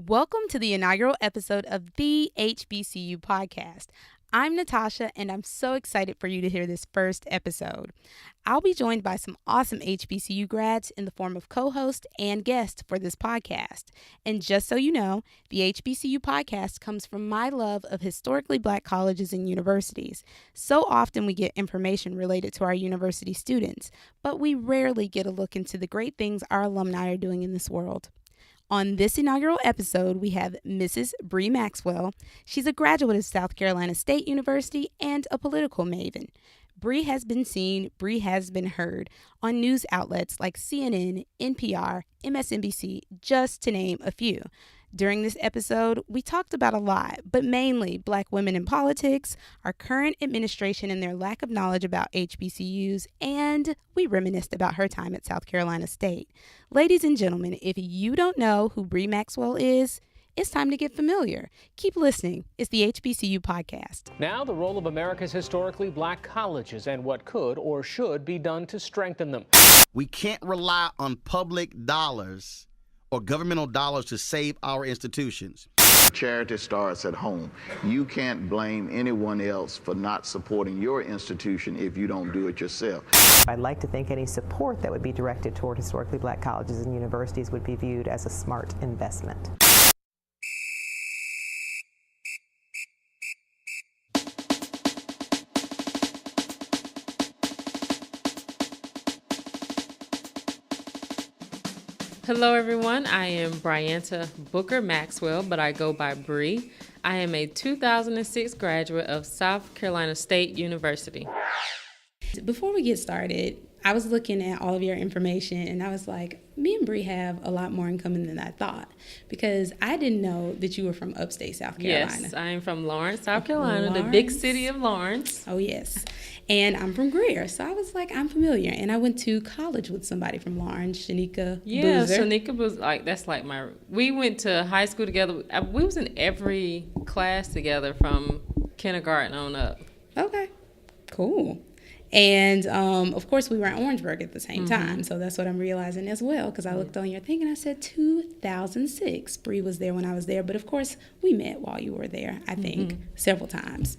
Welcome to the inaugural episode of the HBCU podcast. I'm Natasha, and I'm so excited for you to hear this first episode. I'll be joined by some awesome HBCU grads in the form of co-host and guest for this podcast. And just so you know, the HBCU podcast comes from my love of historically Black colleges and universities. So often we get information related to our university students, but we rarely get a look into the great things our alumni are doing in this world. On this inaugural episode, we have Mrs. Bree Maxwell. She's a graduate of South Carolina State University and a political maven. Bree has been seen, Bree has been heard on news outlets like CNN, NPR, MSNBC, just to name a few. During this episode, we talked about a lot, but mainly Black women in politics, our current administration and their lack of knowledge about HBCUs, and we reminisced about her time at South Carolina State. Ladies and gentlemen, if you don't know who Bree Maxwell is, it's time to get familiar. Keep listening. It's the HBCU podcast. Now, the role of America's historically Black colleges and what could or should be done to strengthen them. We can't rely on public dollars or governmental dollars to save our institutions. Charity starts at home. You can't blame anyone else for not supporting your institution if you don't do it yourself. I'd like to think any support that would be directed toward historically Black colleges and universities would be viewed as a smart investment. Hello everyone, I am Bryanta Booker Maxwell, but I go by Bree. I am a 2006 graduate of South Carolina State University. Before we get started, I was looking at all of your information and I was like, me and Bree have a lot more in common than I thought, because I didn't know that you were from upstate South Carolina. Yes, I am from Lawrence, South Carolina, the big city of Lawrence. Oh, yes. And I'm from Greer, so I was like, I'm familiar. And I went to college with somebody from Lawrence, Shanika Boozer. Shanika was we went to high school together. We was in every class together from kindergarten on up. Okay, cool. And, of course, we were at Orangeburg at the same time, so that's what I'm realizing as well, because I looked on your thing and I said 2006. Bree was there when I was there, but, of course, we met while you were there, I think, several times.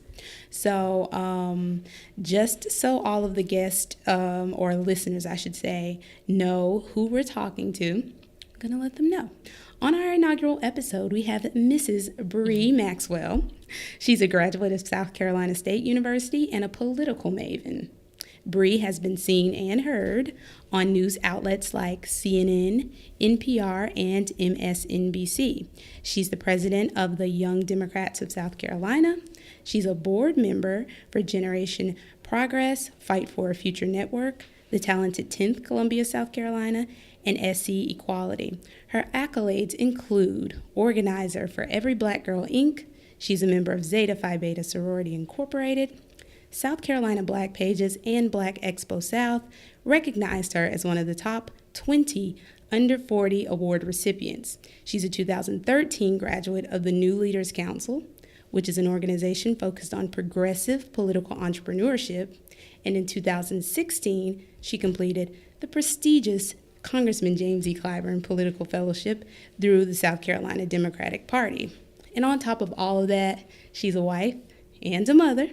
So just so all of the guests, or listeners, I should say, know who we're talking to, I'm going to let them know. On our inaugural episode, we have Mrs. Bree Maxwell. She's a graduate of South Carolina State University and a political maven. Bree has been seen and heard on news outlets like CNN, NPR, and MSNBC. She's the president of the Young Democrats of South Carolina. She's a board member for Generation Progress, Fight for a Future Network, the talented 10th Columbia, South Carolina, and SC Equality. Her accolades include organizer for Every Black Girl, Inc. She's a member of Zeta Phi Beta Sorority Incorporated. South Carolina Black Pages and Black Expo South recognized her as one of the top 20 under 40 award recipients. She's a 2013 graduate of the New Leaders Council, which is an organization focused on progressive political entrepreneurship. And in 2016, she completed the prestigious Congressman James E. Clyburn Political Fellowship through the South Carolina Democratic Party. And on top of all of that, she's a wife and a mother.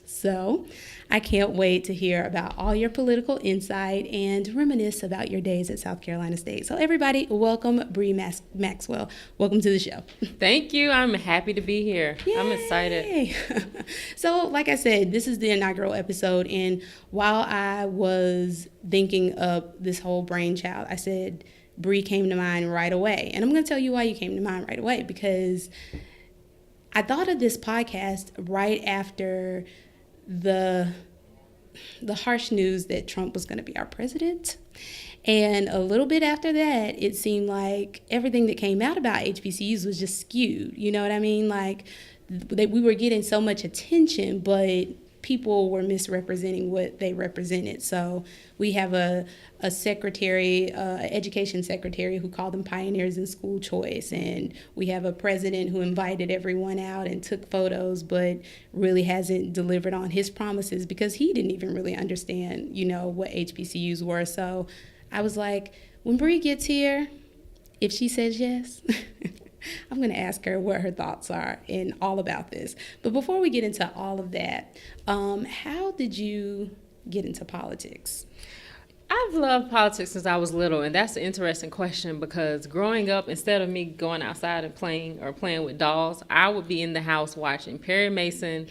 So I can't wait to hear about all your political insight and reminisce about your days at South Carolina State. So everybody, welcome Bree Maxwell. Welcome to the show. Thank you. I'm happy to be here. Yay. I'm excited. So like I said, this is the inaugural episode. And while I was thinking of this whole brainchild, I said, Bree came to mind right away. And I'm going to tell you why you came to mind right away, because I thought of this podcast right after the harsh news that Trump was going to be our president. And a little bit after that, it seemed like everything that came out about HBCUs was just skewed. You know what I mean? Like, we were getting so much attention, but people were misrepresenting what they represented. So we have a secretary, education secretary, who called them pioneers in school choice. And we have a president who invited everyone out and took photos, but really hasn't delivered on his promises because he didn't even really understand, what HBCUs were. So I was like, when Bree gets here, if she says yes, I I'm going to ask her what her thoughts are and all about this. But before we get into all of that, how did you get into politics? I've loved politics since I was little, and that's an interesting question because growing up, instead of me going outside and playing with dolls, I would be in the house watching Perry Mason,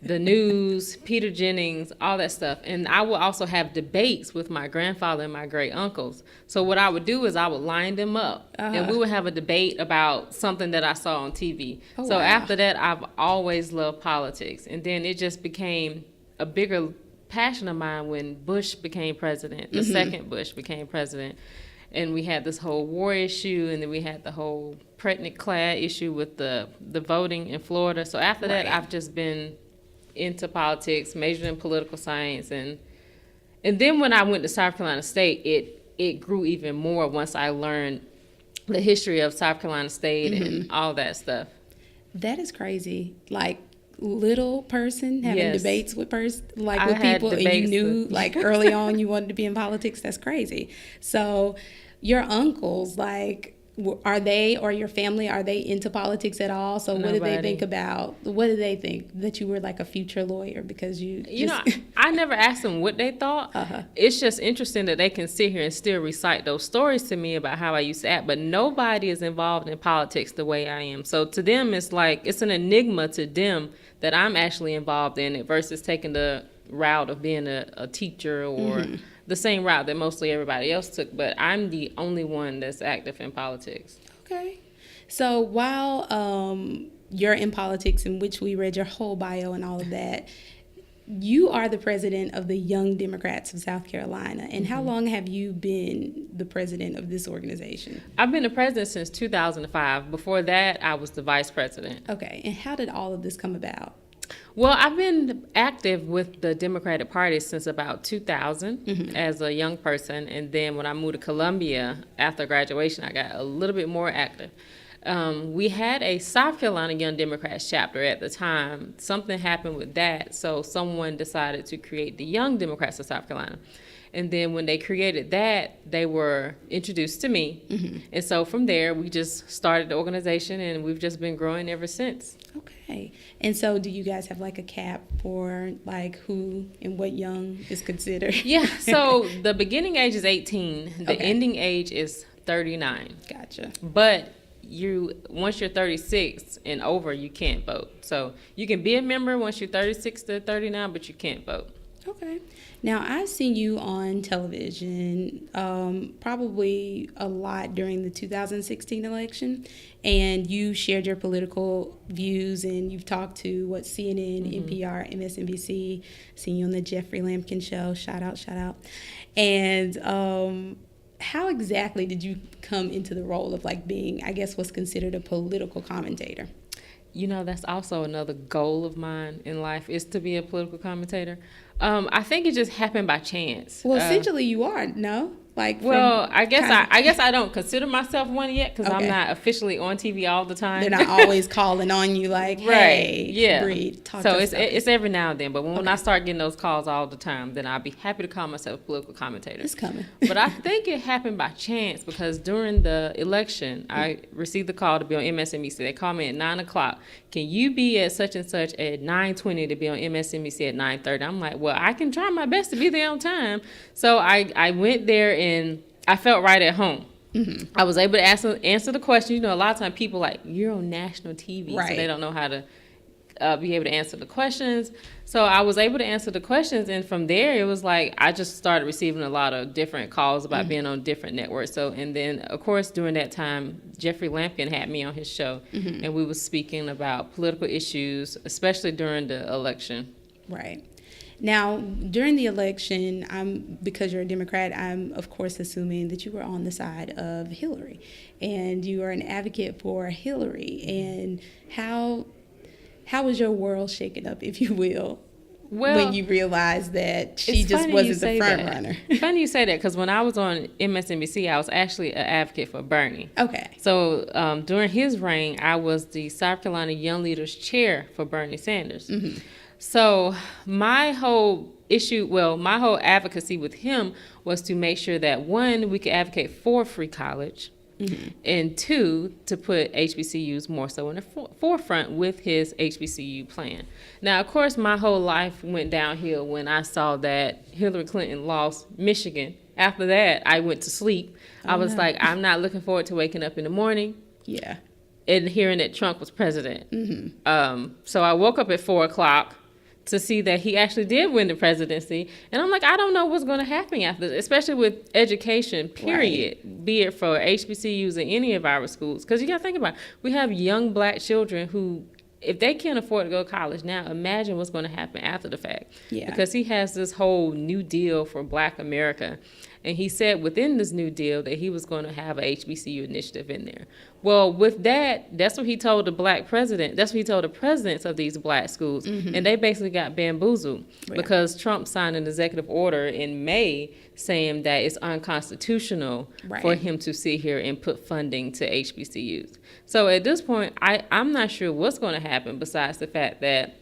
the news, Peter Jennings, all that stuff. And I would also have debates with my grandfather and my great uncles. So what I would do is I would line them up, and we would have a debate about something that I saw on TV. Oh, so wow. after that, I've always loved politics. And then it just became a bigger passion of mine when Bush became president, the second Bush became president. And we had this whole war issue, and then we had the whole pregnant clad issue with the voting in Florida. So after that, I've just been into politics, majored in political science, and then when I went to South Carolina State, it grew even more once I learned the history of South Carolina State and all that stuff. That is crazy. Like, little person having Yes. debates with I with had people, and you debates knew with- like early on you wanted to be in politics. That's crazy. So your uncles, like, are they, or your family, are they into politics at all? So what do they Nobody. think about, what do they think that you were like a future lawyer because you You know, I never asked them what they thought. It's just interesting that they can sit here and still recite those stories to me about how I used to act, but nobody is involved in politics the way I am. So to them, it's like, it's an enigma to them that I'm actually involved in it versus taking the route of being a teacher or the same route that mostly everybody else took. But I'm the only one that's active in politics. Okay. So while you're in politics, in which we read your whole bio and all of that, you are the president of the Young Democrats of South Carolina. And how long have you been the president of this organization? I've been the president since 2005. Before that, I was the vice president. Okay. And how did all of this come about? Well, I've been active with the Democratic Party since about 2000 as a young person. And then when I moved to Columbia after graduation, I got a little bit more active. We had a South Carolina Young Democrats chapter at the time. Something happened with that, so someone decided to create the Young Democrats of South Carolina. And then when they created that, they were introduced to me. And so from there, we just started the organization, and we've just been growing ever since. Okay. And so do you guys have like a cap for like who and what young is considered? Yeah, so the beginning age is 18. The Okay. ending age is 39. Gotcha. But once you're 36 and over, you can't vote. So you can be a member once you're 36 to 39, but you can't vote. Okay. Now, I've seen you on television probably a lot during the 2016 election, and you shared your political views, and you've talked to CNN, NPR, MSNBC, seen you on the Jeffrey Lampkin show. Shout out. And how exactly did you come into the role of like being, I guess, what's considered a political commentator? You know, that's also another goal of mine in life, is to be a political commentator. I think it just happened by chance. Well, essentially, you are, no? Like, Well, from I guess kind of- I guess I don't consider myself one yet because Okay. I'm not officially on TV all the time. They're not always calling on you like, hey, Yeah. Bree, talk so to us it's about this. it's every now and then. But when Okay. I start getting those calls all the time, then I'll be happy to call myself a political commentator. It's coming. But I think it happened by chance because during the election, I received the call to be on MSNBC. They called me at 9 o'clock. Can you be at such and such at 9:20 to be on MSNBC at 9:30? I'm like, well, I can try my best to be there on time. So I went there and I felt right at home. I was able to answer the question. You know, a lot of times people like, you're on national TV, Right. so they don't know how to be able to answer the questions. So I was able to answer the questions, and from there it was like I just started receiving a lot of different calls about being on different networks. So, and then of course during that time, Jeffrey Lampkin had me on his show, and we were speaking about political issues, especially during the election. Right. Now, during the election, because you're a Democrat, I'm, of course, assuming that you were on the side of Hillary. And you are an advocate for Hillary. And how was your world shaken up, if you will, when you realized that she It's just funny wasn't you the say front that. runner? Funny you say that, because when I was on MSNBC, I was actually an advocate for Bernie. Okay. So during his reign, I was the South Carolina Young Leaders Chair for Bernie Sanders. So my whole advocacy with him was to make sure that, one, we could advocate for free college, and 2, to put HBCUs more so in the forefront with his HBCU plan. Now, of course, my whole life went downhill when I saw that Hillary Clinton lost Michigan. After that, I went to sleep. I was like, I'm not looking forward to waking up in the morning Yeah. and hearing that Trump was president. So I woke up at 4 o'clock to see that he actually did win the presidency. And I'm like, I don't know what's going to happen after this, especially with education, period, be it for HBCUs or any of our schools. Because you got to think about it. We have young black children who, if they can't afford to go to college now, imagine what's going to happen after the fact. Yeah. Because he has this whole new deal for Black America. And he said within this new deal that he was going to have a HBCU initiative in there. Well, with that, that's what he told the black president. That's what he told the presidents of these black schools. And they basically got bamboozled because Trump signed an executive order in May saying that it's unconstitutional for him to sit here and put funding to HBCUs. So at this point, I'm not sure what's going to happen besides the fact that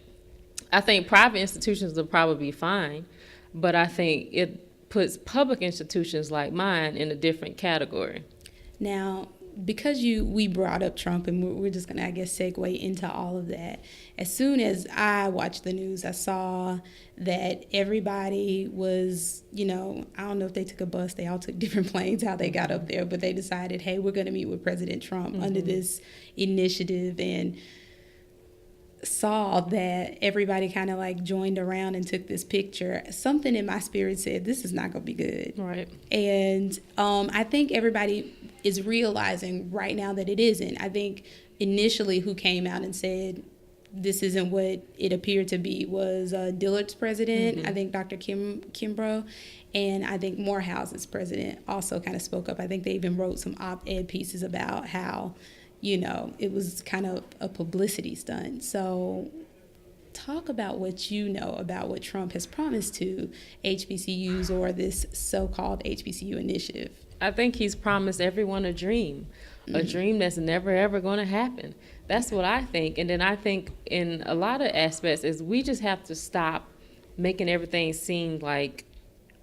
I think private institutions will probably be fine, but I think it puts public institutions like mine in a different category. Now, because we brought up Trump, and we're just going to, I guess, segue into all of that. As soon as I watched the news, I saw that everybody was, I don't know if they took a bus, they all took different planes, how they got up there, but they decided, hey, we're going to meet with President Trump under this initiative, and saw that everybody kind of like joined around and took this picture. Something in my spirit said, this is not going to be good. Right. And I think everybody is realizing right now that it isn't. I think initially who came out and said this isn't what it appeared to be was Dillard's president, I think Dr. Kimbrough, and I think Morehouse's president also kind of spoke up. I think they even wrote some op-ed pieces about how it was kind of a publicity stunt. So talk about what you know about what Trump has promised to HBCUs or this so-called HBCU initiative. I think he's promised everyone a dream that's never, ever going to happen. That's what I think. And then I think in a lot of aspects is we just have to stop making everything seem like,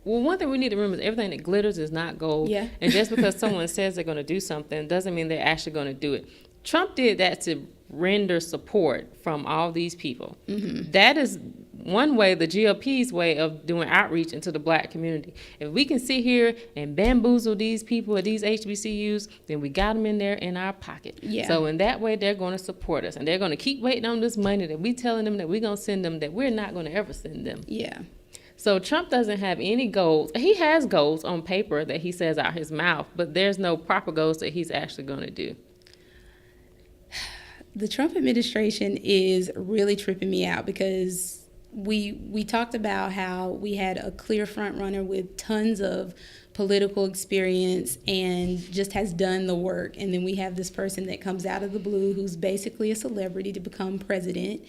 well, one thing we need to remember is everything that glitters is not gold. Yeah. And just because someone says they're going to do something doesn't mean they're actually going to do it. Trump did that to render support from all these people. That is one way, the GOP's way of doing outreach into the black community. If we can sit here and bamboozle these people at these HBCUs, then we got them in there in our pocket. Yeah. So in that way, they're going to support us. And they're going to keep waiting on this money that we telling them that we're going to send them that we're not going to ever send them. Yeah. So Trump doesn't have any goals. He has goals on paper that he says out his mouth, but there's no proper goals that he's actually going to do. The Trump administration is really tripping me out because we talked about how we had a clear front runner with tons of political experience and just has done the work. And then we have this person that comes out of the blue who's basically a celebrity to become president.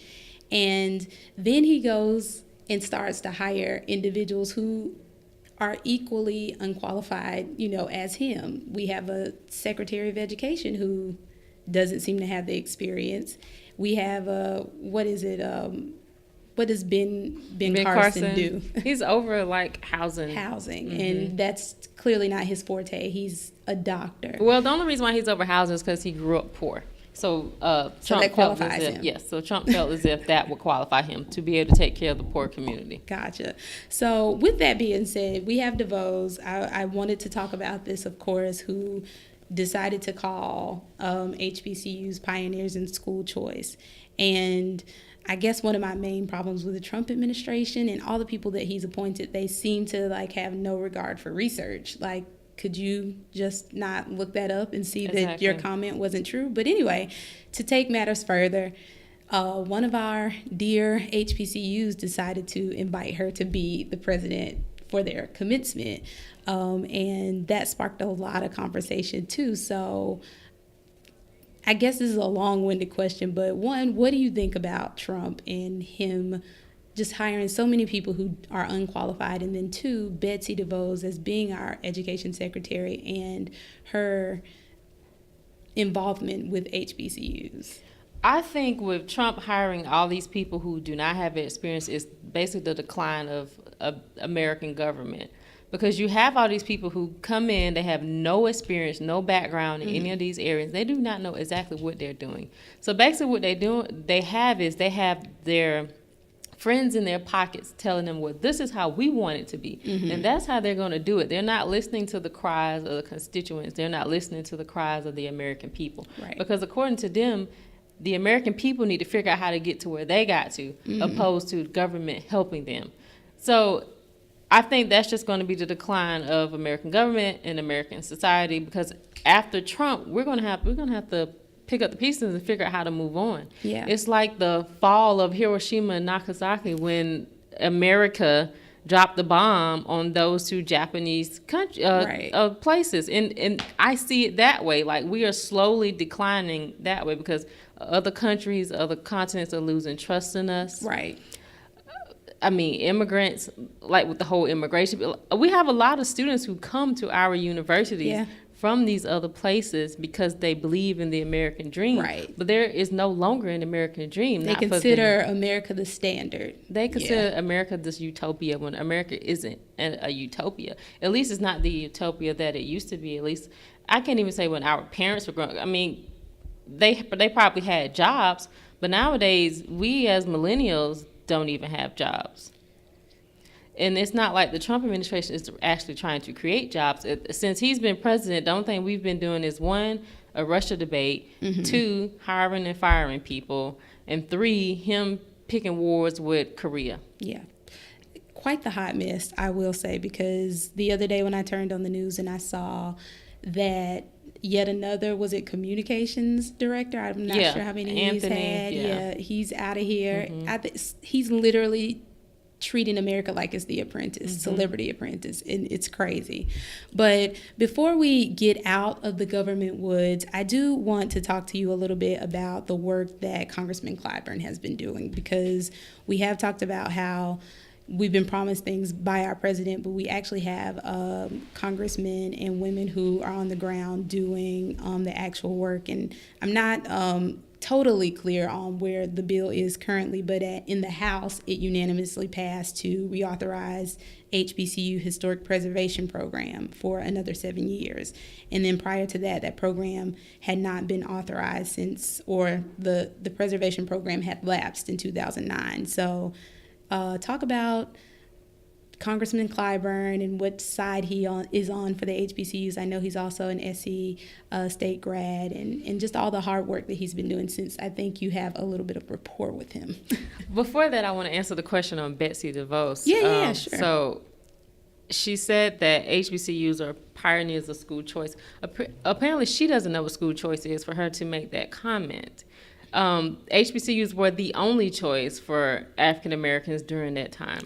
And then he goes and starts to hire individuals who are equally unqualified, as him. We have a Secretary of Education who doesn't seem to have the experience. We have what does Ben Carson do? He's over housing. And that's clearly not his forte. He's a doctor. Well, the only reason why he's over housing is because he grew up poor. So Trump that qualifies him. Yes, so Trump felt as if that would qualify him to be able to take care of the poor community. Gotcha. So with that being said, we have DeVos. I wanted to talk about this, of course, who decided to call HBCUs pioneers in school choice. And I guess one of my main problems with the Trump administration and all the people that he's appointed, they seem to have no regard for research. Could you just not look that up and see that your comment wasn't true? But anyway, to take matters further, one of our dear HBCUs decided to invite her to be the president for their commencement. And that sparked a lot of conversation too. So I guess this is a long-winded question, but one, what do you think about Trump and him just hiring so many people who are unqualified? And then two, Betsy DeVos as being our education secretary and her involvement with HBCUs. I think with Trump hiring all these people who do not have experience is basically the decline of American government. Because you have all these people who come in, they have no experience, no background in any of these areas. They do not know exactly what they're doing. So basically what they have their friends in their pockets telling them, well, this is how we want it to be. And that's how they're going to do it. They're not listening to the cries of the constituents. They're not listening to the cries of the American people. Right. Because according to them, the American people need to figure out how to get to where they got to, opposed to government helping them. So I think that's just going to be the decline of American government and American society, because after Trump, we're going to have to pick up the pieces and figure out how to move on. Yeah. It's like the fall of Hiroshima and Nagasaki when America dropped the bomb on those two Japanese places. And I see it that way. Like, we are slowly declining that way because other countries, other continents are losing trust in us. Right. I mean, immigrants, like with the whole immigration, we have a lot of students who come to our universities from these other places because they believe in the American dream. Right. But there is no longer an American dream. They consider America the standard. They consider America this utopia when America isn't a utopia. At least it's not the utopia that it used to be. At least I can't even say when our parents were growing up. I mean, they probably had jobs, but nowadays we as millennials don't even have jobs. And it's not like the Trump administration is actually trying to create jobs. Since he's been president, the only thing we've been doing is 1, a Russia debate, 2, hiring and firing people, and 3, him picking wars with Korea. Yeah. Quite the hot mess, I will say, because the other day when I turned on the news and I saw that yet another, was it communications director? I'm not sure how many Anthony, he's had. He's out of here. He's literally treating America like it's The Apprentice, Celebrity Apprentice, and it's crazy. But before we get out of the government woods, I do want to talk to you a little bit about the work that Congressman Clyburn has been doing, because we have talked about how we've been promised things by our president, but we actually have congressmen and women who are on the ground doing the actual work. And I'm not totally clear on where the bill is currently, but in the House, it unanimously passed to reauthorize HBCU Historic Preservation Program for another 7 years. And then prior to that, that program had not been authorized since, or the preservation program had lapsed in 2009. So talk about Congressman Clyburn and what side he is on for the HBCUs. I know he's also an SC state grad, and just all the hard work that he's been doing since I think you have a little bit of rapport with him. Before that, I want to answer the question on Betsy DeVos. Yeah, sure. So she said that HBCUs are pioneers of school choice. Apparently, she doesn't know what school choice is for her to make that comment. HBCUs were the only choice for African Americans during that time.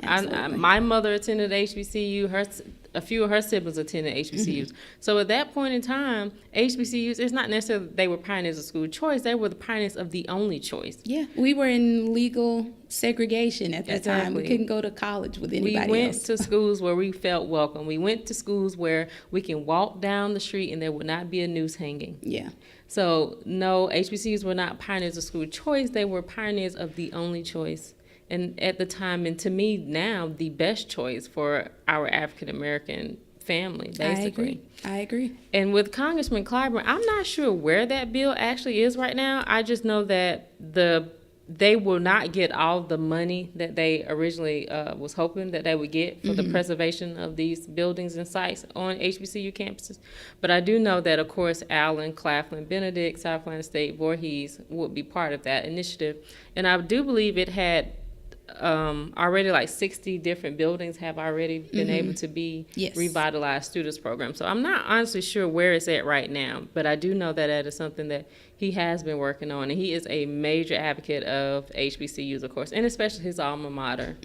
My mother attended HBCU. A few of her siblings attended HBCUs. So at that point in time, HBCUs, it's not necessarily they were pioneers of school choice. They were the pioneers of the only choice. Yeah, we were in legal segregation at that time. We couldn't go to college with anybody else. We went to schools where we felt welcome. We went to schools where we can walk down the street and there would not be a noose hanging. Yeah. So no, HBCUs were not pioneers of school choice. They were pioneers of the only choice. And at the time, and to me now, the best choice for our African American family, basically. I agree. And with Congressman Clyburn, I'm not sure where that bill actually is right now. I just know that they will not get all the money that they originally was hoping that they would get for the preservation of these buildings and sites on HBCU campuses. But I do know that, of course, Allen, Claflin, Benedict, South Carolina State, Voorhees would be part of that initiative. And I do believe it had already like 60 different buildings have already been able to be revitalized students program. So I'm not honestly sure where it's at right now, but I do know that that is something that he has been working on, and he is a major advocate of HBCUs, of course, and especially his alma mater.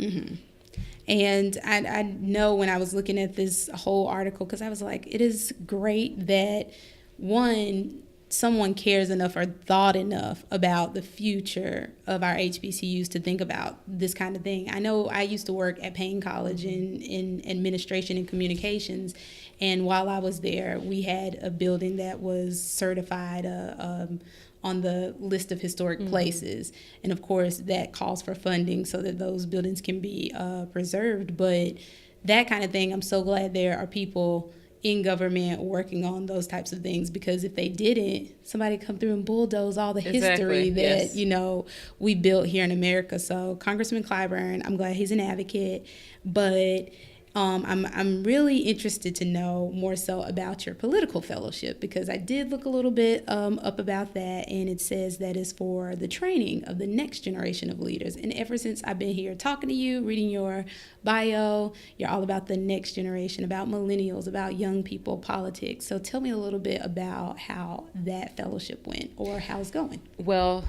And I know when I was looking at this whole article, because I was like, it is great that, one, someone cares enough or thought enough about the future of our HBCUs to think about this kind of thing. I know I used to work at Payne College in administration and communications, and while I was there, we had a building that was certified on the list of historic places. And of course, that calls for funding so that those buildings can be preserved. But that kind of thing, I'm so glad there are people in government working on those types of things, because if they didn't, somebody come through and bulldoze all the history that we built here in America. So Congressman Clyburn, I'm glad he's an advocate, but I'm really interested to know more so about your political fellowship, because I did look a little bit up about that, and it says that is for the training of the next generation of leaders. And ever since I've been here talking to you, reading your bio, you're all about the next generation, about millennials, about young people, politics. So tell me a little bit about how that fellowship went, or how it's going. Well,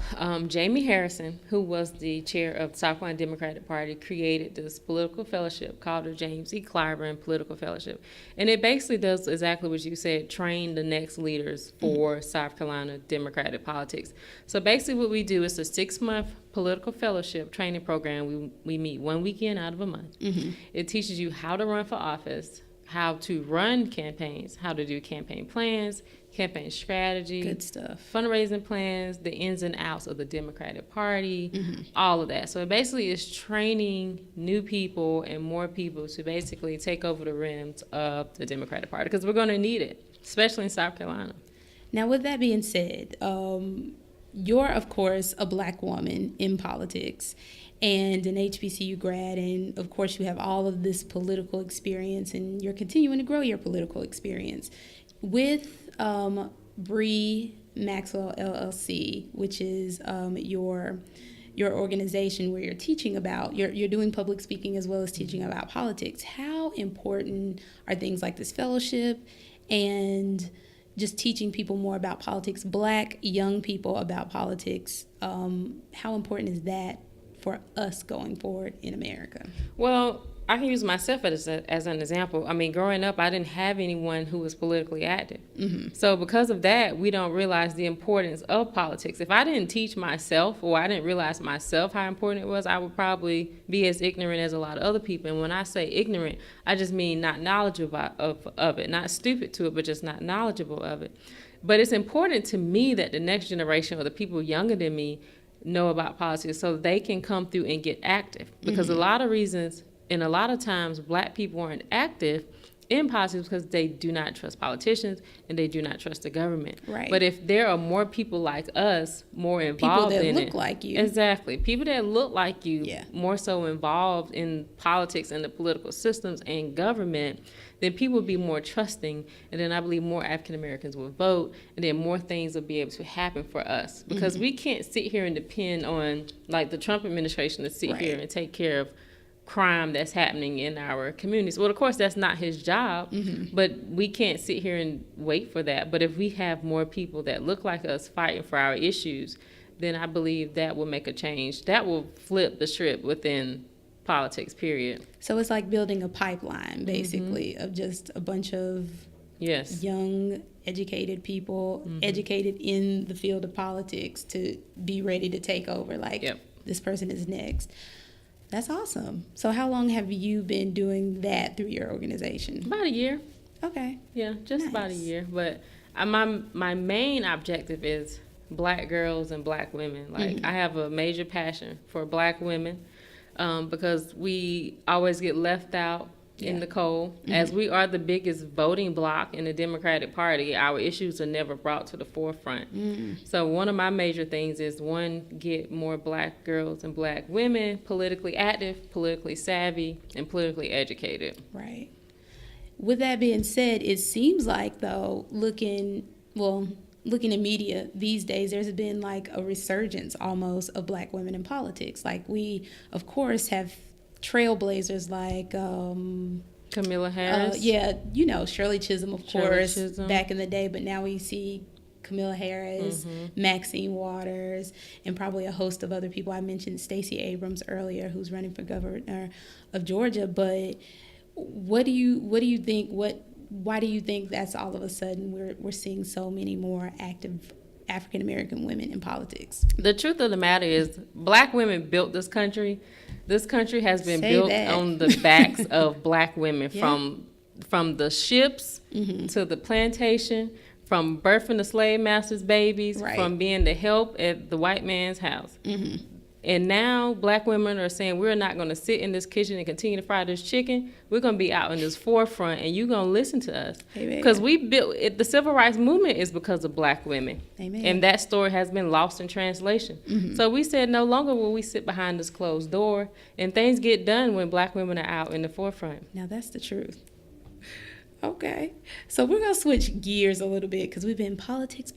Jamie Harrison, who was the chair of the South Carolina Democratic Party, created this political fellowship called the James E. Clyburn Political Fellowship. And it basically does exactly what you said, train the next leaders for South Carolina Democratic politics. So basically what we do is a 6-month political fellowship training program. We meet 1 weekend out of a month. It teaches you how to run for office, how to run campaigns, how to do campaign plans, campaign strategy, Good stuff. fundraising plans, the ins and outs of the Democratic Party, all of that. So it basically is training new people and more people to basically take over the reins of the Democratic Party, because we're going to need it, especially in South Carolina. Now, with that being said, you're, of course, a Black woman in politics and an HBCU grad, and of course you have all of this political experience, and you're continuing to grow your political experience. With Bree Maxwell LLC, which is your organization where you're teaching about, you're doing public speaking as well as teaching about politics. How important are things like this fellowship and just teaching people more about politics, Black young people about politics? How important is that for us going forward in America? Well, I can use myself as an example. I mean, growing up, I didn't have anyone who was politically active. So because of that, we don't realize the importance of politics. If I didn't teach myself, or I didn't realize myself how important it was, I would probably be as ignorant as a lot of other people. And when I say ignorant, I just mean not knowledgeable of it, not stupid to it, but just not knowledgeable of it. But it's important to me that the next generation, or the people younger than me, know about politics so they can come through and get active. Because a lot of reasons, and a lot of times, Black people aren't active in politics because they do not trust politicians and they do not trust the government. Right. But if there are more people like us, more involved in it. People that look like you. Exactly. People that look like you, Yeah. more so involved in politics and the political systems and government, then people will be more trusting, and then I believe more African Americans will vote, and then more things will be able to happen for us. Because we can't sit here and depend on, like, the Trump administration to sit here and take care of crime that's happening in our communities. Well, of course, that's not his job, but we can't sit here and wait for that. But if we have more people that look like us fighting for our issues, then I believe that will make a change. That will flip the script within politics, period. So it's like building a pipeline, basically, of just a bunch of Yes. young, educated people, educated in the field of politics, to be ready to take over. Like, this person is next. That's awesome. So how long have you been doing that through your organization? About a year. Okay. Yeah, just about a year. But my main objective is Black girls and Black women. Like, I have a major passion for Black women because we always get left out in the cold. As we are the biggest voting bloc in the Democratic Party, our issues are never brought to the forefront. So one of my major things is, one, get more Black girls and Black women politically active, politically savvy, and politically educated. Right. With that being said, it seems like, though, looking in media these days, there's been like a resurgence almost of Black women in politics. Like, we, of course, have trailblazers like Camilla Harris. Shirley Chisholm, of Shirley course, Chisholm. back in the day, but now we see Camilla Harris, Maxine Waters, and probably a host of other people. I mentioned Stacey Abrams earlier, who's running for governor of Georgia. But what do you think? Why do you think that's all of a sudden we're seeing so many more active African American women in politics? The truth of the matter is, Black women built this country. This country has been built on the backs of Black women, from the ships to the plantation, from birthing the slave masters' babies, from being the help at the white man's house. And now black women are saying, we're not going to sit in this kitchen and continue to fry this chicken. We're going to be out in this forefront, and you're going to listen to us. Because we built it, the civil rights movement is because of black women. Amen. And that story has been lost in translation. So we said no longer will we sit behind this closed door, and things get done when black women are out in the forefront. Now that's the truth. Okay. So we're going to switch gears a little bit because we've been politics.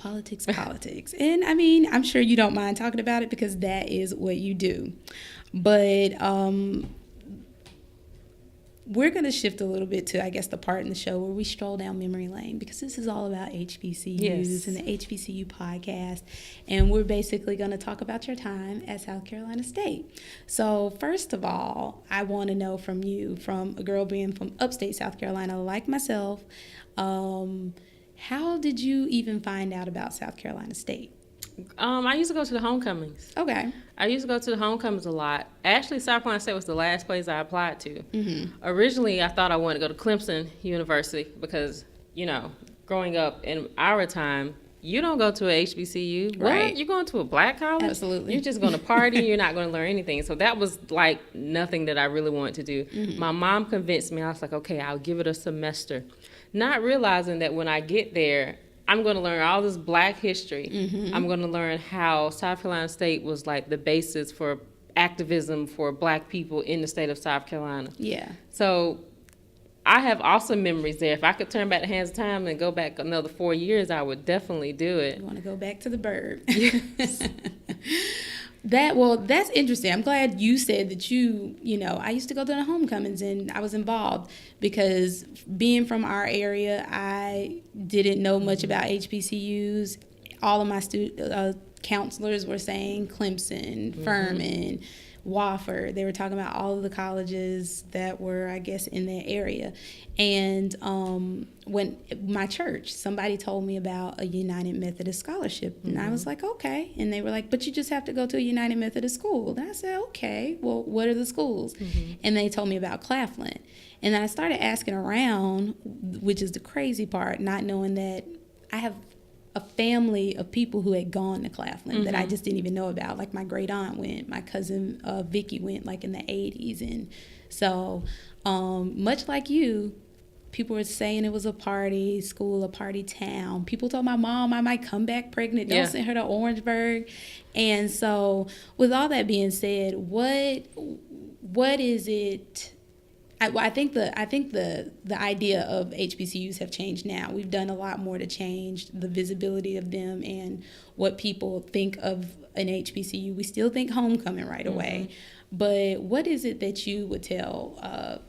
And I mean, I'm sure you don't mind talking about it because that is what you do. But we're going to shift a little bit to, I guess, the part in the show where we stroll down memory lane, because this is all about HBCUs and the HBCU podcast. And we're basically going to talk about your time at South Carolina State. So first of all, I want to know from you, from a girl being from upstate South Carolina like myself, how did you even find out about South Carolina State? I used to go to the homecomings. Okay. I used to go to the homecomings a lot. Actually, South Carolina State was the last place I applied to. Originally, I thought I wanted to go to Clemson University because, you know, growing up in our time, you don't go to a HBCU. Right. What? You're going to a black college? Absolutely. You're just going to party. You're not going to learn anything. So that was like nothing that I really wanted to do. My mom convinced me. I was like, okay, I'll give it a semester. Not realizing that when I get there, I'm going to learn all this black history. I'm going to learn how South Carolina State was like the basis for activism for black people in the state of South Carolina. Yeah. So I have awesome memories there. If I could turn back the hands of time and go back another 4 years, I would definitely do it. You want to go back to the bird. That's interesting. I'm glad you said that I used to go to the homecomings and I was involved, because being from our area, I didn't know much about HBCUs. All of my counselors were saying Clemson, Furman, Wofford. They were talking about all of the colleges that were, I guess, in that area. And when my church, somebody told me about a United Methodist scholarship. And I was like, okay. And they were like, but you just have to go to a United Methodist school. And I said, okay, well, what are the schools? And they told me about Claflin. And then I started asking around, which is the crazy part, not knowing that I have a family of people who had gone to Claflin that I just didn't even know about. Like my great aunt went, my cousin Vicky went like in the 80s. And so much like you, people were saying it was a party school, a party town. People told my mom I might come back pregnant. Don't send her to Orangeburg. And so with all that being said, what is it? I think the idea of HBCUs have changed now. We've done a lot more to change the visibility of them and what people think of an HBCU. We still think homecoming right away. But what is it that you would tell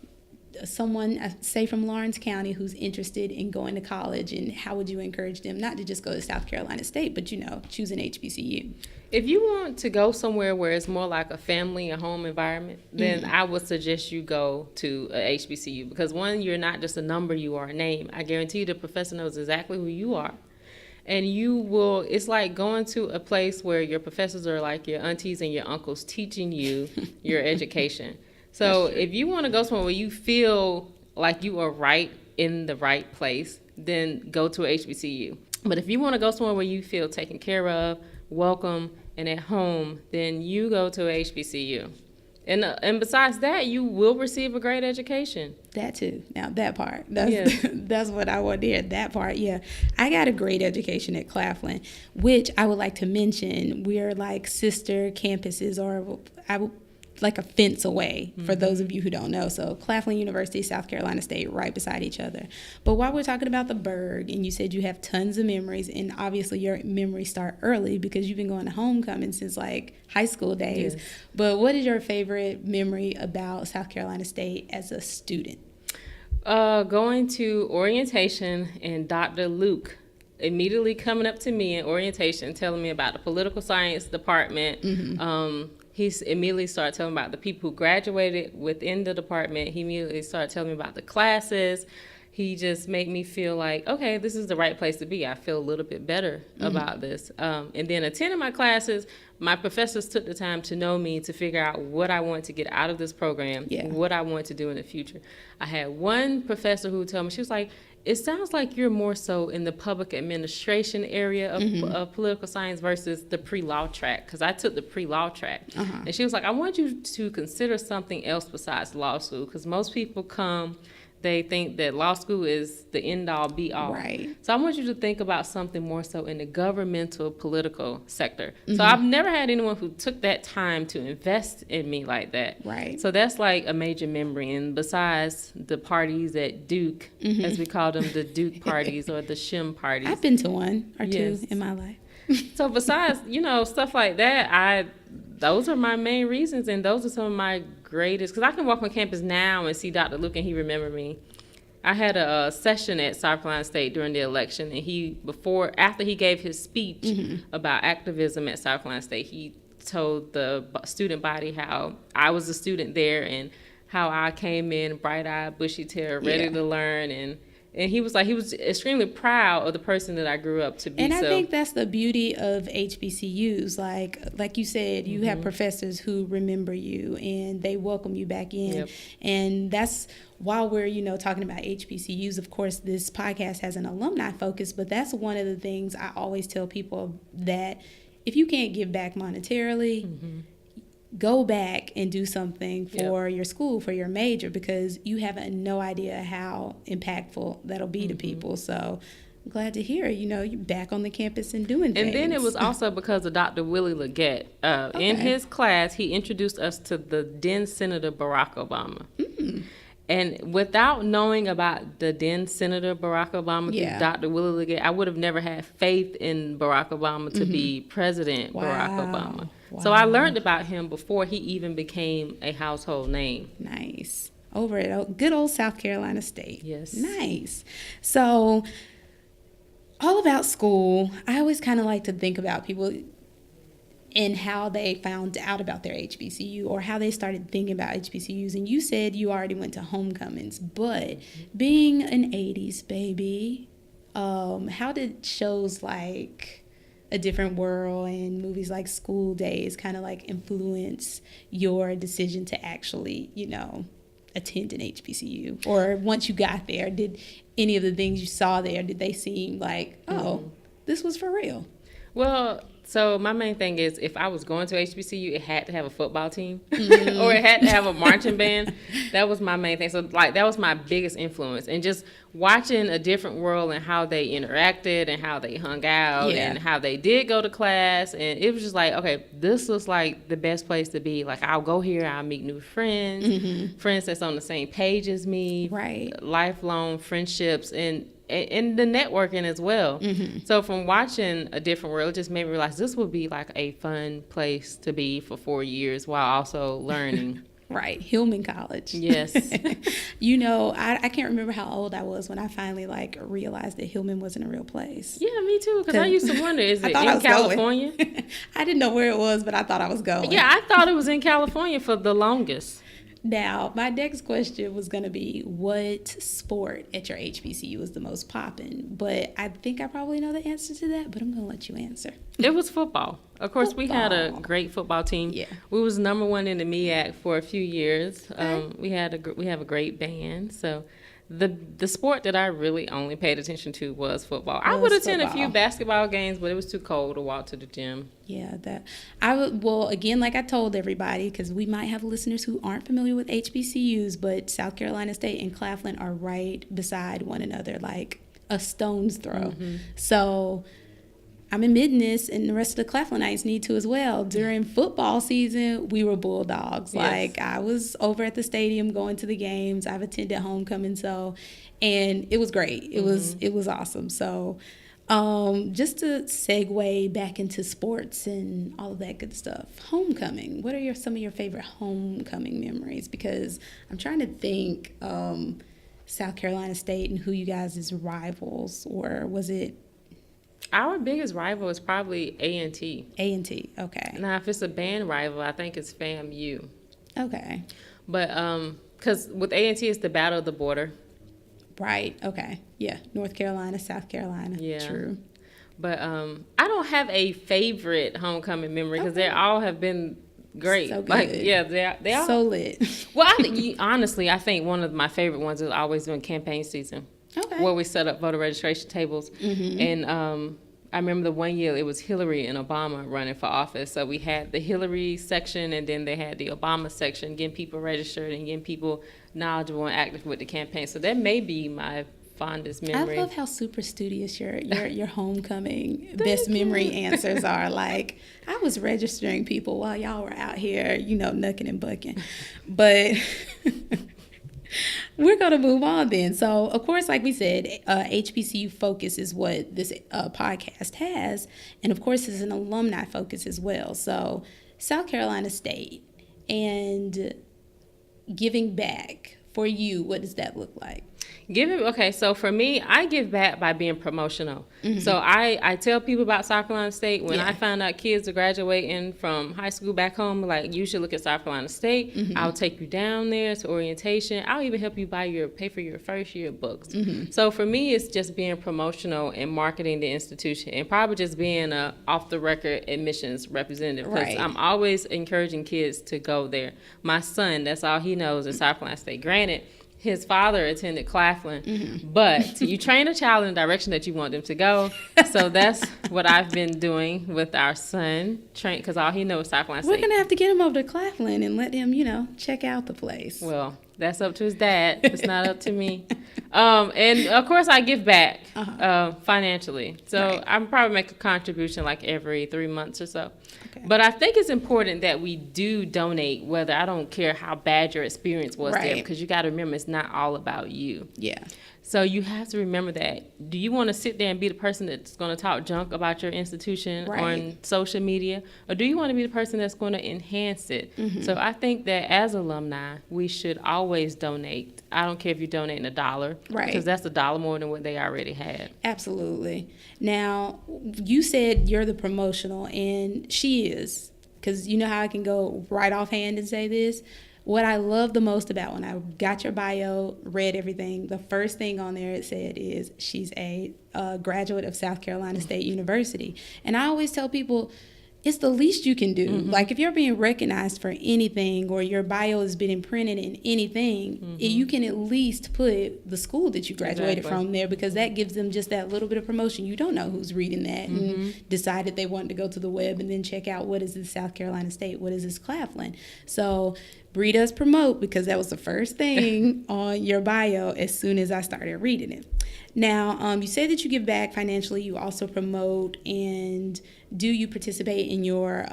someone, say from Lawrence County, who's interested in going to college, and how would you encourage them not to just go to South Carolina State, but, choose an HBCU? If you want to go somewhere where it's more like a family, a home environment, then I would suggest you go to a HBCU, because one, you're not just a number, you are a name. I guarantee you the professor knows exactly who you are. And it's like going to a place where your professors are like your aunties and your uncles teaching you your education. So if you want to go somewhere where you feel like you are right in the right place, then go to a HBCU. But if you want to go somewhere where you feel taken care of, welcome, and at home, then you go to a HBCU. And besides that, you will receive a great education. That too. Now that part, that's what I want to hear. That part, yeah. I got a great education at Claflin, which I would like to mention. We're like sister campuses, or like a fence away, for those of you who don't know. So Claflin University, South Carolina State, right beside each other. But while we're talking about the Berg, and you said you have tons of memories, and obviously your memories start early because you've been going to homecoming since like high school days. Yes. But what is your favorite memory about South Carolina State as a student? Going to orientation and Dr. Luke immediately coming up to me in orientation, telling me about the political science department. He immediately started telling me about the people who graduated within the department. He immediately started telling me about the classes. He just made me feel like, okay, this is the right place to be. I feel a little bit better about this. And then attending my classes, my professors took the time to know me, to figure out what I wanted to get out of this program, what I wanted to do in the future. I had one professor who told me, she was like, it sounds like you're more so in the public administration area of political science versus the pre-law track, because I took the pre-law track. And she was like, I want you to consider something else besides law school, because most people come, they think that law school is the end-all, be-all. Right. So I want you to think about something more so in the governmental political sector. So I've never had anyone who took that time to invest in me like that. Right. So that's like a major memory. And besides the parties at Duke, as we call them, the Duke parties or the SHIM parties. I've been to one or Yes. two in my life. So besides, stuff like that, those are my main reasons, and those are some of my greatest, because I can walk on campus now and see Dr. Luke and he remember me. I had a session at South Carolina State during the election, and after he gave his speech about activism at South Carolina State, he told the student body how I was a student there and how I came in bright-eyed, bushy-tailed, ready to learn, and he was extremely proud of the person that I grew up to be. And I think that's the beauty of HBCUs. Like you said, you have professors who remember you and they welcome you back in. Yep. And that's while we're, talking about HBCUs, of course, this podcast has an alumni focus, but that's one of the things I always tell people, that if you can't give back monetarily, go back and do something for your school, for your major, because you have no idea how impactful that'll be to people. So I'm glad to hear, you're back on the campus and doing things. And then it was also because of Dr. Willie Leggett. In his class, he introduced us to the then Senator Barack Obama. And without knowing about the then Senator Barack Obama through Dr. Willie Leggett, I would have never had faith in Barack Obama to be President Barack Obama. So I learned about him before he even became a household name. Nice. Over at good old South Carolina State. Yes. Nice. So all about school, I always kind of like to think about people and how they found out about their HBCU or how they started thinking about HBCUs. And you said you already went to homecomings, but being an 80s baby, how did shows like A Different World and movies like School Days kind of like influence your decision to actually, attend an HBCU? Or once you got there, did any of the things you saw there, did they seem like, this was for real? Well, so my main thing is, if I was going to HBCU, it had to have a football team or it had to have a marching band. That was my main thing. So that was my biggest influence. And just watching A Different World and how they interacted and how they hung out and how they did go to class. And it was just like, okay, this looks like the best place to be. Like, I'll go here, I'll meet new friends, friends that's on the same page as me, lifelong friendships, and the networking as well. So from watching A Different World, it just made me realize this would be like a fun place to be for 4 years while also learning. Right, Hillman College. Yes. I can't remember how old I was when I finally realized that Hillman wasn't a real place. Yeah, me too, because I used to wonder, is it in California? I didn't know where it was, but I thought I was going. Yeah, I thought it was in California for the longest. Now, my next question was going to be, what sport at your HBCU was the most poppin'? But I think I probably know the answer to that, but I'm going to let you answer. It was football. Of course, we had a great football team. Yeah. We was number one in the MEAC for a few years. We have a great band. So the sport that I really only paid attention to was football. I would attend a few basketball games, but it was too cold to walk to the gym. Yeah, again, like I told everybody, because we might have listeners who aren't familiar with HBCUs, but South Carolina State and Claflin are right beside one another, like a stone's throw. So I'm admitting this, and the rest of the Claflinites need to as well. During football season, we were Bulldogs. Yes. I was over at the stadium going to the games. I've attended homecoming, and it was great. It was awesome. So just to segue back into sports and all of that good stuff, homecoming. What are some of your favorite homecoming memories? Because I'm trying to think South Carolina State and who you guys' rivals, or was it? Our biggest rival is probably A&T. A&T, okay. Now, if it's a band rival, I think it's FAMU. Okay. But because with A&T, it's the Battle of the Border. Right, okay. Yeah, North Carolina, South Carolina. Yeah. True. But I don't have a favorite homecoming memory because they all have been great. So good. They all. So lit. Well, honestly, I think one of my favorite ones has always been campaign season. Okay. where we set up voter registration tables. And I remember the one year it was Hillary and Obama running for office. So we had the Hillary section, and then they had the Obama section, getting people registered and getting people knowledgeable and active with the campaign. So that may be my fondest memory. I love how super studious your homecoming best memory answers are. Like, I was registering people while y'all were out here, knucking and bucking. But we're going to move on then. So, of course, like we said, HBCU focus is what this podcast has. And, of course, it's an alumni focus as well. So, South Carolina State and giving back for you, what does that look like? Okay, so for me, I give back by being promotional. So I tell people about South Carolina State. When I find out kids are graduating from high school back home, like, you should look at South Carolina State. I'll take you down there to orientation. I'll even help you pay for your first year books. So for me, it's just being promotional and marketing the institution, and probably just being a off-the-record admissions representative. Because I'm always encouraging kids to go there. My son, that's all he knows is South Carolina State. Granted, his father attended Claflin, but you train a child in the direction that you want them to go. So that's what I've been doing with our son, because all he knows is South Carolina State. We're going to have to get him over to Claflin and let him, check out the place. Well, that's up to his dad. It's not up to me. And, of course, I give back financially. So I probably make a contribution like every 3 months or so. Okay. But I think it's important that we do donate, whether I don't care how bad your experience was there, because you got to remember it's not all about you. Yeah. So you have to remember that. Do you want to sit there and be the person that's going to talk junk about your institution on social media? Or do you want to be the person that's going to enhance it? So I think that as alumni, we should always donate. I don't care if you're donating $1. Because that's $1 more than what they already had. Absolutely. Now, you said you're the promotional, and she is. Because you know how I can go right offhand and say this? What I love the most about when I got your bio, read everything, the first thing on there it said is she's a graduate of South Carolina State University. And I always tell people, it's the least you can do. Like, if you're being recognized for anything, or your bio has been imprinted in anything, you can at least put the school that you graduated from there, because that gives them just that little bit of promotion. You don't know who's reading that and decided they wanted to go to the web and then check out, what is this South Carolina State? What is this Claflin? So Bree does promote, because that was the first thing on your bio as soon as I started reading it. Now, you say that you give back financially. You also promote, and do you participate in your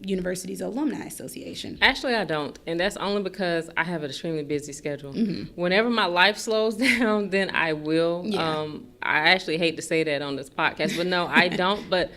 university's alumni association? Actually, I don't, and that's only because I have an extremely busy schedule. Whenever my life slows down, then I will. I actually hate to say that on this podcast, but no, I don't. But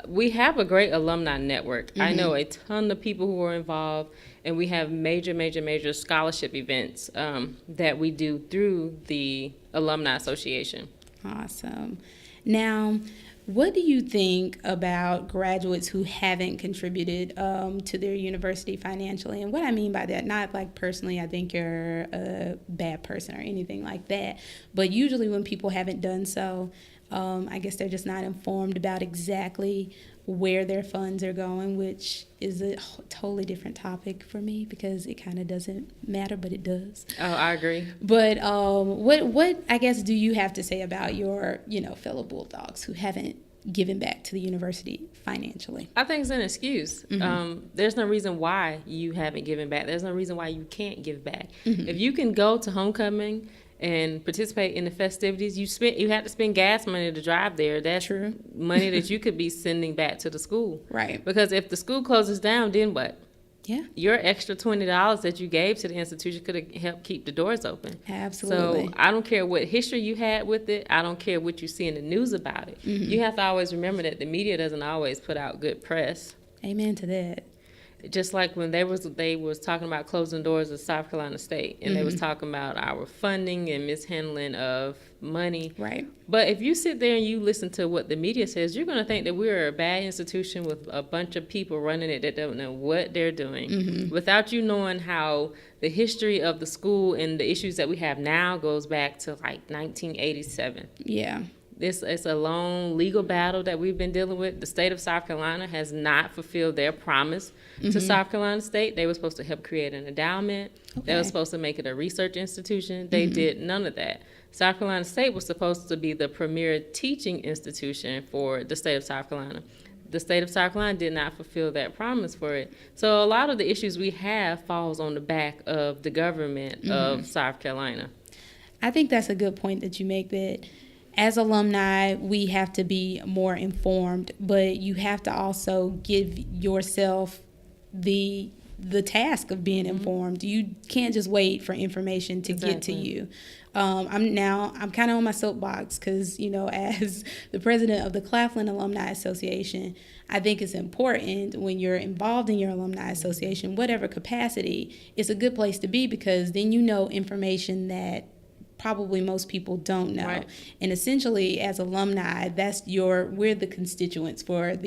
we have a great alumni network. I know a ton of people who are involved, and we have major scholarship events that we do through the Alumni Association. Awesome. Now, what do you think about graduates who haven't contributed to their university financially? And what I mean by that, not like personally, I think you're a bad person or anything like that, but usually when people haven't done so, I guess they're just not informed about exactly where their funds are going, which is a totally different topic for me, because it kind of doesn't matter, but it does. Oh, I agree. But what I guess do you have to say about your fellow Bulldogs who haven't given back to the university financially? I think it's an excuse. There's no reason why you haven't given back. There's no reason why you can't give back. If you can go to homecoming and participate in the festivities, you have to spend gas money to drive there. That's true. Money that you could be sending back to the school. Right. Because if the school closes down, then what? Yeah. Your extra $20 that you gave to the institution could have helped keep the doors open. Absolutely. So I don't care what history you had with it. I don't care what you see in the news about it. You have to always remember that the media doesn't always put out good press. Amen to that. Just like when they was talking about closing doors at South Carolina State, and they was talking about our funding and mishandling of money. Right. But if you sit there and you listen to what the media says, you're going to think that we're a bad institution with a bunch of people running it that don't know what they're doing, without you knowing how the history of the school and the issues that we have now goes back to like 1987. Yeah. It's a long legal battle that we've been dealing with. The state of South Carolina has not fulfilled their promise to South Carolina State. They were supposed to help create an endowment. They were supposed to make it a research institution. They did none of that. South Carolina State was supposed to be the premier teaching institution for the state of South Carolina. The state of South Carolina did not fulfill that promise for it. So a lot of the issues we have falls on the back of the government of South Carolina. I think that's a good point that you make, that as alumni, we have to be more informed, but you have to also give yourself the task of being informed. You can't just wait for information to get to you. I'm kind of on my soapbox because, as the president of the Claflin Alumni Association, I think it's important when you're involved in your alumni association, whatever capacity, it's a good place to be, because then you know information that probably most people don't know. Right. And essentially, as alumni, we're the constituents part of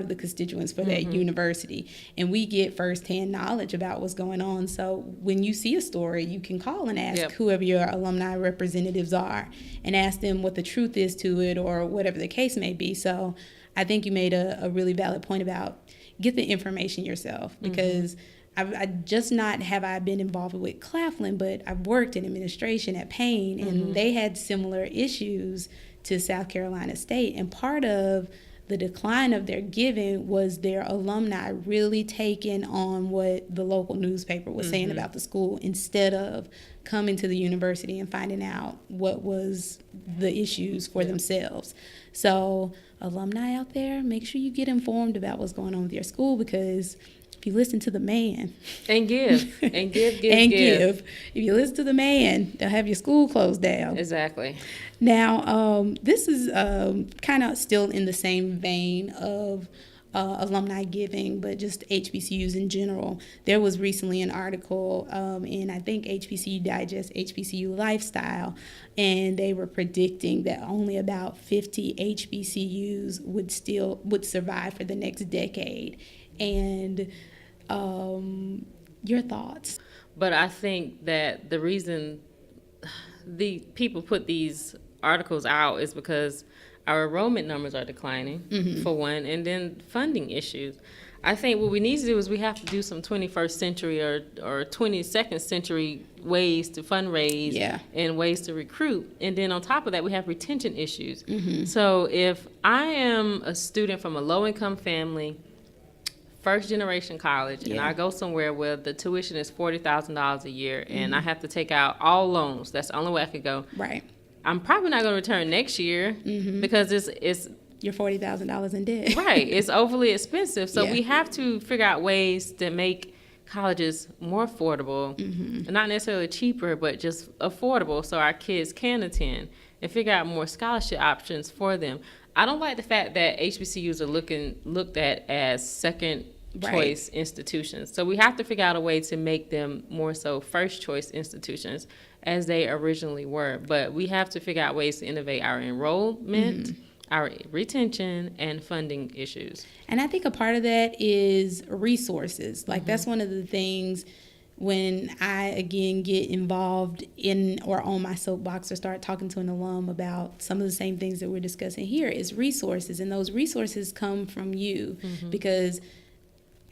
the constituents for that university. And we get firsthand knowledge about what's going on. So when you see a story, you can call and ask whoever your alumni representatives are and ask them what the truth is to it, or whatever the case may be. So I think you made a really valid point about get the information yourself, because I been involved with Claflin, but I've worked in administration at Payne, and they had similar issues to South Carolina State. And part of the decline of their giving was their alumni really taking on what the local newspaper was saying about the school, instead of coming to the university and finding out what was the issues for themselves. So alumni out there, make sure you get informed about what's going on with your school, because if you listen to the man And give. And give. if you listen to the man, they'll have your school closed down. Exactly. Now, this is kind of still in the same vein of alumni giving, but just HBCUs in general. There was recently an article in, I think, HBCU Digest, HBCU Lifestyle, and they were predicting that only about 50 HBCUs would survive for the next decade. And your thoughts? But I think that the reason the people put these articles out is because our enrollment numbers are declining, for one, and then funding issues. I think what we need to do is we have to do some 21st century or 22nd century ways to fundraise and ways to recruit. And then on top of that, we have retention issues. So if I am a student from a low-income family, first generation college, and I go somewhere where the tuition is $40,000 a year, and I have to take out all loans, that's the only way I could go. Right. I'm probably not going to return next year because it's you're $40,000 in debt. Right. It's overly expensive. So we have to figure out ways to make colleges more affordable, not necessarily cheaper, but just affordable, so our kids can attend, and figure out more scholarship options for them. I don't like the fact that HBCUs are looked at as second choice institutions. So we have to figure out a way to make them more so first choice institutions as they originally were. But we have to figure out ways to innovate our enrollment, our retention, and funding issues. And I think a part of that is resources. Like that's one of the things when I, again, get involved in or on my soapbox or start talking to an alum about some of the same things that we're discussing here is resources. And those resources come from you because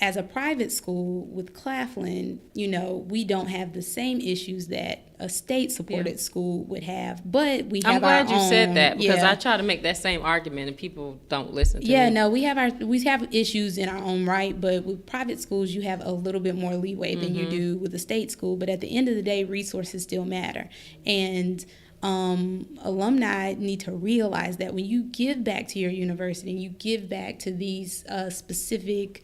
as a private school with Claflin, we don't have the same issues that a state-supported school would have, but we have our own. I'm glad you said that, because I try to make that same argument and people don't listen to me. Yeah, no, we have issues in our own right, but with private schools, you have a little bit more leeway than you do with a state school. But at the end of the day, resources still matter. And alumni need to realize that when you give back to your university and you give back to these specific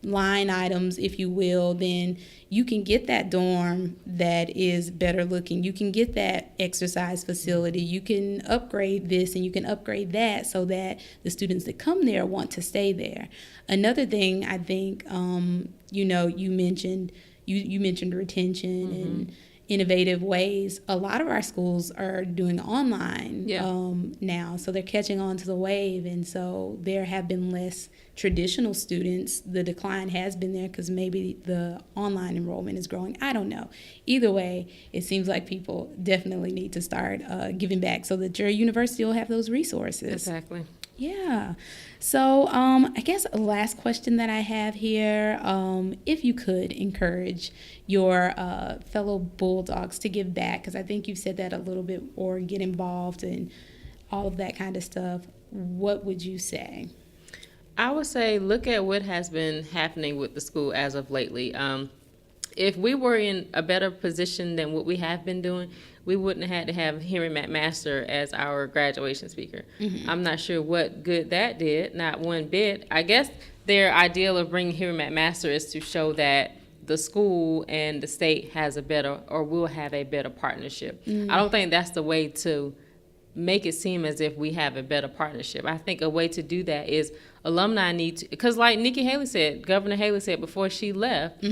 line items, if you will, then you can get that dorm that is better looking. You can get that exercise facility. You can upgrade this and you can upgrade that so that the students that come there want to stay there. Another thing I think, you mentioned retention and innovative ways. A lot of our schools are doing online now, so they're catching on to the wave, and so there have been less traditional students. The decline has been there because maybe the online enrollment is growing. I don't know. Either way, it seems like people definitely need to start giving back so that your university will have those resources. Exactly. Yeah. So I guess a last question that I have here, if you could encourage your fellow Bulldogs to give back, because I think you've said that a little bit, or get involved in all of that kind of stuff, what would you say? I would say look at what has been happening with the school as of lately. If we were in a better position than what we have been doing, we wouldn't have had to have Henry McMaster as our graduation speaker. I'm not sure what good that did, not one bit. I guess their ideal of bringing Henry McMaster is to show that the school and the state has a better, or will have a better partnership. I don't think that's the way to make it seem as if we have a better partnership. I think a way to do that is alumni need to, because like Nikki Haley said, Governor Haley said before she left,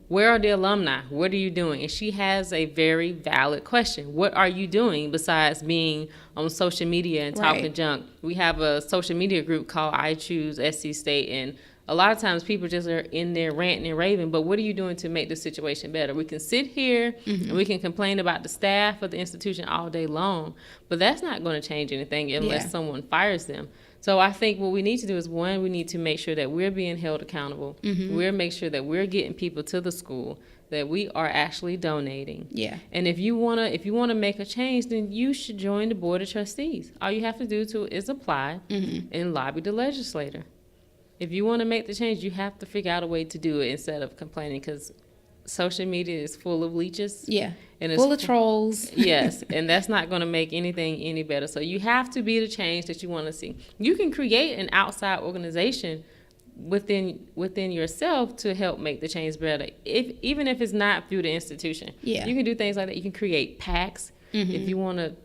where are the alumni? What are you doing? And she has a very valid question. What are you doing besides being on social media and talking junk? We have a social media group called I Choose SC State, and a lot of times people just are in there ranting and raving, but what are you doing to make the situation better? We can sit here and we can complain about the staff of the institution all day long, but that's not going to change anything unless someone fires them. So I think what we need to do is, one, we need to make sure that we're being held accountable. We'll make sure that we're getting people to the school, that we are actually donating. And if you wanna make a change, then you should join the board of trustees. All you have to do is apply and lobby the legislator. If you want to make the change, you have to figure out a way to do it instead of complaining, because social media is full of leeches. And it's full of trolls. Yes, and that's not going to make anything any better. So you have to be the change that you want to see. You can create an outside organization within yourself to help make the change better, even if it's not through the institution. You can do things like that. You can create PACs if you want to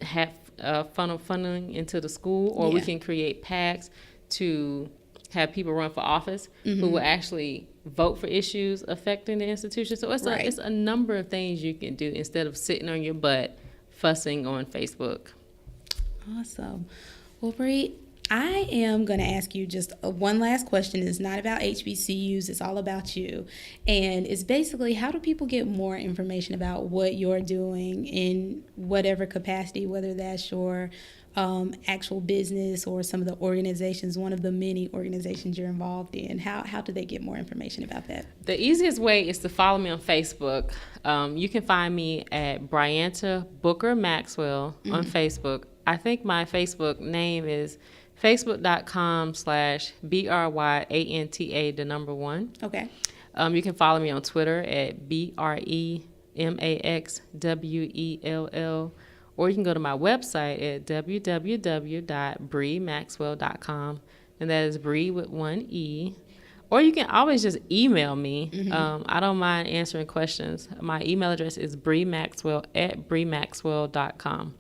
have funneling into the school, or we can create PACs to have people run for office who will actually vote for issues affecting the institution. So it's a number of things you can do instead of sitting on your butt fussing on Facebook. Awesome. Well, Bree, I am going to ask you just one last question. It's not about HBCUs. It's all about you. And it's basically, how do people get more information about what you're doing in whatever capacity, whether that's your actual business or some of the organizations, one of the many organizations you're involved in? How do they get more information about that? The easiest way is to follow me on Facebook. You can find me at Bryanta Booker Maxwell on Facebook. I think my Facebook name is facebook.com/BRYANTA1. Okay. You can follow me on Twitter at BREMAXWELL. Or you can go to my website at www.breemaxwell.com, and that is Bree with one E. Or you can always just email me. I don't mind answering questions. My email address is breemaxwell@breemaxwell.com.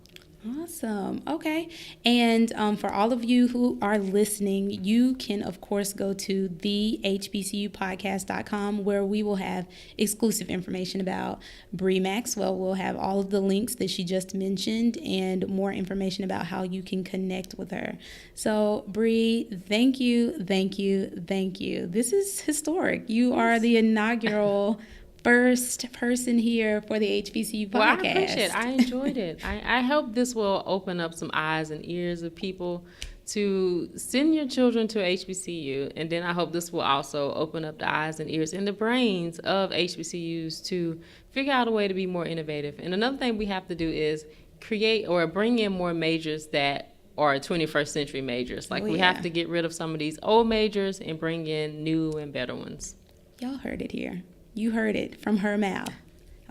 Awesome. Okay. And for all of you who are listening, you can, of course, go to thehbcupodcast.com, where we will have exclusive information about Bree Maxwell. We'll have all of the links that she just mentioned and more information about how you can connect with her. So, Bree, thank you, thank you, thank you. This is historic. You are the inaugural first person here for the HBCU podcast. Well, I appreciate it. I enjoyed it. I hope this will open up some eyes and ears of people to send your children to HBCU. And then I hope this will also open up the eyes and ears and the brains of HBCUs to figure out a way to be more innovative. And another thing we have to do is create or bring in more majors that are 21st century majors. Like we have to get rid of some of these old majors and bring in new and better ones. Y'all heard it here. You heard it from her mouth.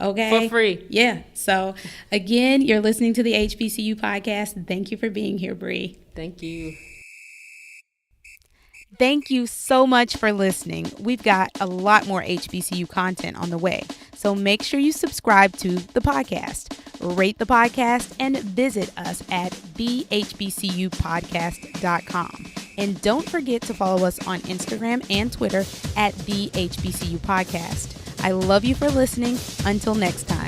Okay? For free. Yeah. So, again, you're listening to the HBCU podcast. Thank you for being here, Bree. Thank you. Thank you so much for listening. We've got a lot more HBCU content on the way. So make sure you subscribe to the podcast, rate the podcast, and visit us at thehbcupodcast.com. And don't forget to follow us on Instagram and Twitter at The HBCU Podcast. I love you for listening. Until next time.